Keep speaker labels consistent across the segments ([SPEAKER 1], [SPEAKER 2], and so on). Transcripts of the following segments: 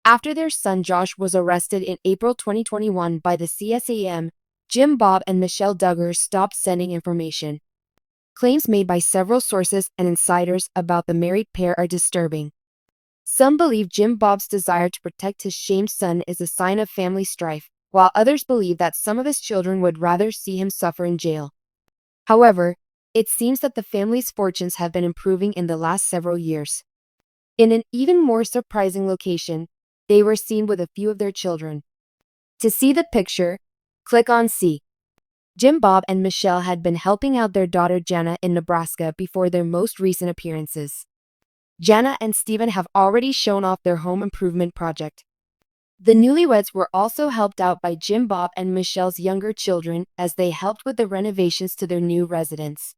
[SPEAKER 1] After their son Josh was arrested in April 2021 by the CSAM, Jim Bob and Michelle Duggars stopped sending information. Claims made by several sources and insiders about the married pair are disturbing. Some believe Jim Bob's desire to protect his shamed son is a sign of family strife, while others believe that some of his children would rather see him suffer in jail. However, it seems that the family's fortunes have been improving in the last several years. In an even more surprising location, they were seen with a few of their children. To see the picture, click on See. Jim Bob and Michelle had been helping out their daughter Johannah in Nebraska before their most recent appearances. Johannah and Stephen have already shown off their home improvement project. The newlyweds were also helped out by Jim Bob and Michelle's younger children as they helped with the renovations to their new residence.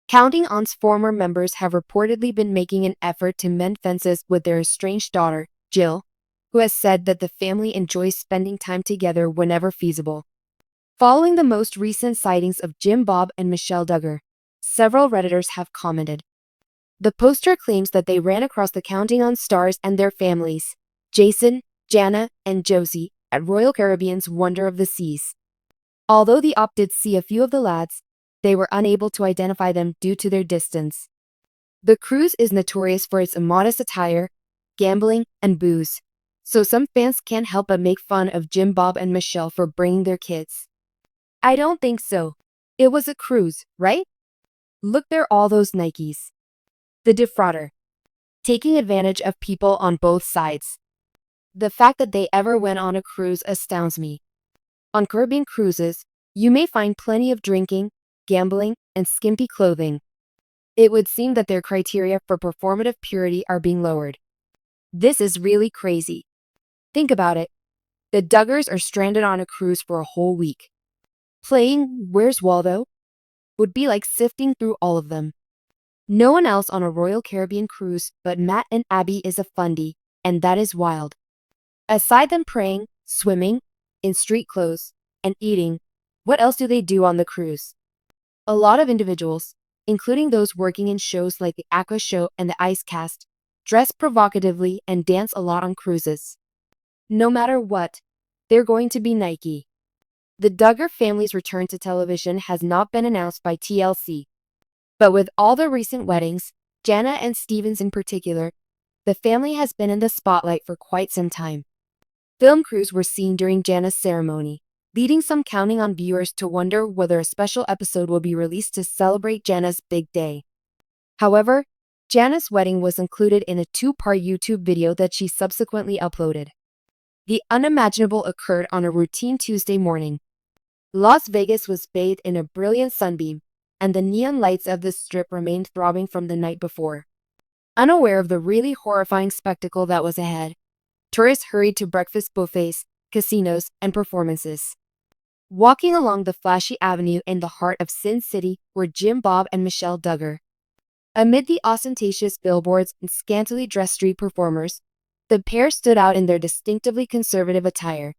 [SPEAKER 1] Counting On's former members have reportedly been making an effort to mend fences with their estranged daughter, Jill, who has said that the family enjoys spending time together whenever feasible. Following the most recent sightings of Jim Bob and Michelle Duggar, several Redditors have commented. The poster claims that they ran across the Counting On stars and their families, Jason, Johannah, and Josie, at Royal Caribbean's Wonder of the Seas. Although the op did see a few of the lads, they were unable to identify them due to their distance. The cruise is notorious for its immodest attire, gambling, and booze, so some fans can't help but make fun of Jim Bob and Michelle for bringing their kids. I don't think so. It was a cruise, right? Look, there all those Nikes. The defrauder. Taking advantage of people on both sides. The fact that they ever went on a cruise astounds me. On Caribbean cruises, you may find plenty of drinking, gambling, and skimpy clothing. It would seem that their criteria for performative purity are being lowered. This is really crazy. Think about it. The Duggars are stranded on a cruise for a whole week. Playing Where's Waldo would be like sifting through all of them. No one else on a Royal Caribbean cruise but Matt and Abby is a fundie, and that is wild. Aside them praying, swimming, in street clothes, and eating, what else do they do on the cruise? A lot of individuals, including those working in shows like the Aqua Show and the Ice Cast, dress provocatively and dance a lot on cruises. No matter what, they're going to be Nike. The Duggar family's return to television has not been announced by TLC. But with all the recent weddings, Johannah and Stephen's in particular, the family has been in the spotlight for quite some time. Film crews were seen during Johannah's ceremony, leading some Counting On viewers to wonder whether a special episode will be released to celebrate Johannah's big day. However, Johannah's wedding was included in a 2-part YouTube video that she subsequently uploaded. The unimaginable occurred on a routine Tuesday morning. Las Vegas was bathed in a brilliant sunbeam, and the neon lights of the strip remained throbbing from the night before. Unaware of the really horrifying spectacle that was ahead, tourists hurried to breakfast buffets, casinos, and performances. Walking along the flashy avenue in the heart of Sin City were Jim Bob and Michelle Duggar. Amid the ostentatious billboards and scantily dressed street performers, the pair stood out in their distinctively conservative attire.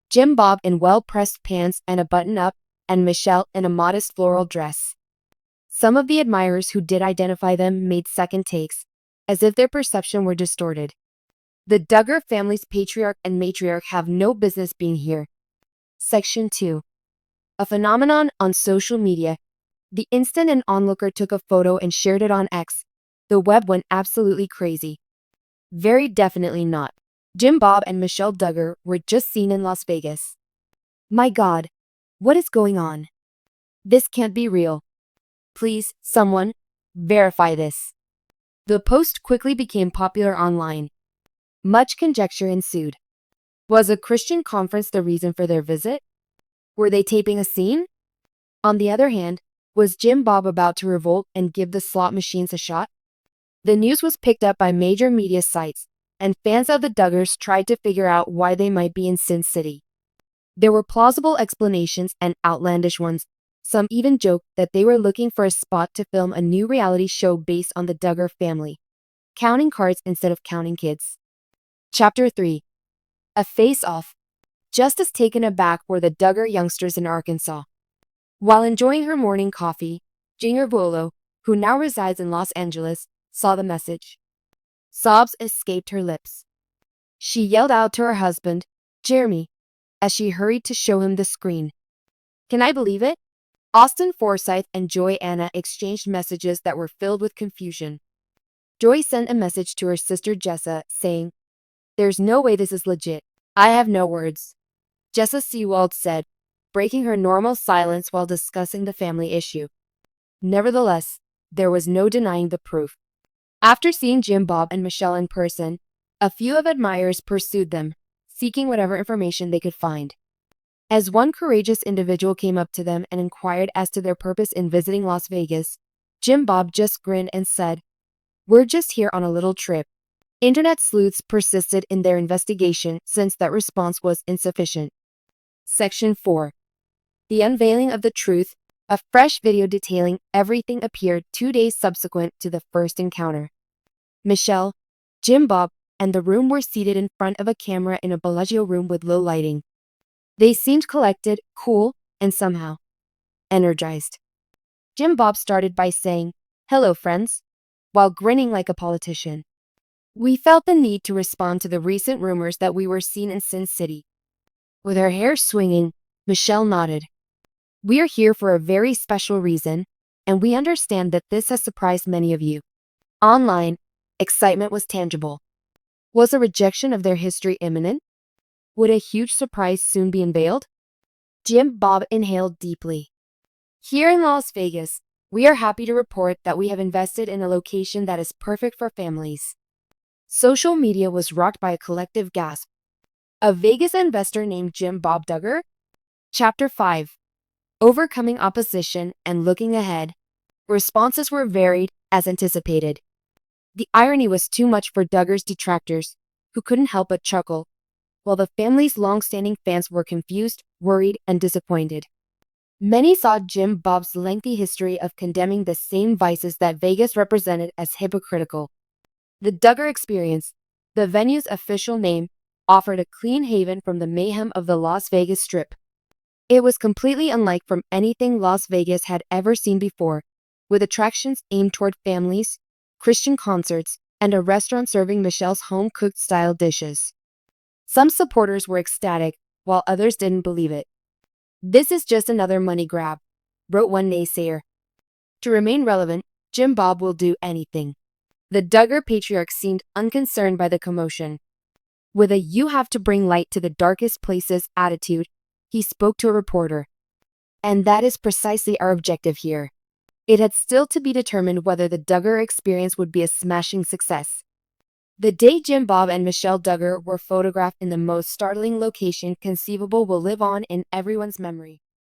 [SPEAKER 1] Jim Bob in well-pressed pants and a button-up, and Michelle in a modest floral dress. Some of the admirers who did identify them made second takes, as if their perception were distorted. The Duggar family's patriarch and matriarch have no business being here. Section 2. A phenomenon on social media. The instant an onlooker took a photo and shared it on X, the web went absolutely crazy. Very definitely not. Jim Bob and Michelle Duggar were just seen in Las Vegas. My God, what is going on? This can't be real. Please, someone, verify this. The post quickly became popular online. Much conjecture ensued. Was a Christian conference the reason for their visit? Were they taping a scene? On the other hand, was Jim Bob about to revolt and give the slot machines a shot? The news was picked up by major media sites, and fans of the Duggars tried to figure out why they might be in Sin City. There were plausible explanations and outlandish ones. Some even joked that they were looking for a spot to film a new reality show based on the Duggar family, counting cards instead of counting kids. Chapter 3. A Face-Off. Just as taken aback were the Duggar youngsters in Arkansas. While enjoying her morning coffee, Jinger Vuolo, who now resides in Los Angeles, saw the message. Sobs escaped her lips. she yelled out to her husband, Jeremy, as she hurried to show him the screen. Can I believe it? Austin, Forsyth, and Johanna exchanged messages that were filled with confusion. Joy sent a message to her sister Jessa, saying, There's no way this is legit. I have no words. Jessa Seewald said, breaking her normal silence while discussing the family issue. Nevertheless, there was no denying the proof. After seeing Jim Bob and Michelle in person, a few of admirers pursued them, seeking whatever information they could find. As one courageous individual came up to them and inquired as to their purpose in visiting Las Vegas, Jim Bob just grinned and said, We're just here on a little trip. Internet sleuths persisted in their investigation since that response was insufficient. Section 4. The unveiling of the truth. A fresh video detailing everything appeared 2 days subsequent to the first encounter. Michelle, Jim Bob, and the room were seated in front of a camera in a Bellagio room with low lighting. They seemed collected, cool, and somehow energized. Jim Bob started by saying, Hello, friends, while grinning like a politician. We felt the need to respond to the recent rumors that we were seen in Sin City. With her hair swinging, Michelle nodded. We're here for a very special reason, and we understand that this has surprised many of you. Online, excitement was tangible. Was a rejection of their history imminent? Would a huge surprise soon be unveiled? Jim Bob inhaled deeply. Here in Las Vegas, we are happy to report that we have invested in a location that is perfect for families. Social media was rocked by a collective gasp. A Vegas investor named Jim Bob Duggar? Chapter 5. Overcoming opposition and looking ahead. Responses were varied, as anticipated. The irony was too much for Duggar's detractors, who couldn't help but chuckle, while the family's long-standing fans were confused, worried, and disappointed. Many saw Jim Bob's lengthy history of condemning the same vices that Vegas represented as hypocritical. The Duggar Experience, the venue's official name, offered a clean haven from the mayhem of the Las Vegas Strip. It was completely unlike from anything Las Vegas had ever seen before, with attractions aimed toward families, Christian concerts, and a restaurant serving Michelle's home-cooked style dishes. Some supporters were ecstatic, while others didn't believe it. This is just another money grab, wrote one naysayer. To remain relevant, Jim Bob will do anything. The Duggar patriarch seemed unconcerned by the commotion. With a you have to bring light to the darkest places attitude, he spoke to a reporter. And that is precisely our objective here. It had still to be determined whether the Duggar Experience would be a smashing success. The day Jim Bob and Michelle Duggar were photographed in the most startling location conceivable will live on in everyone's memory.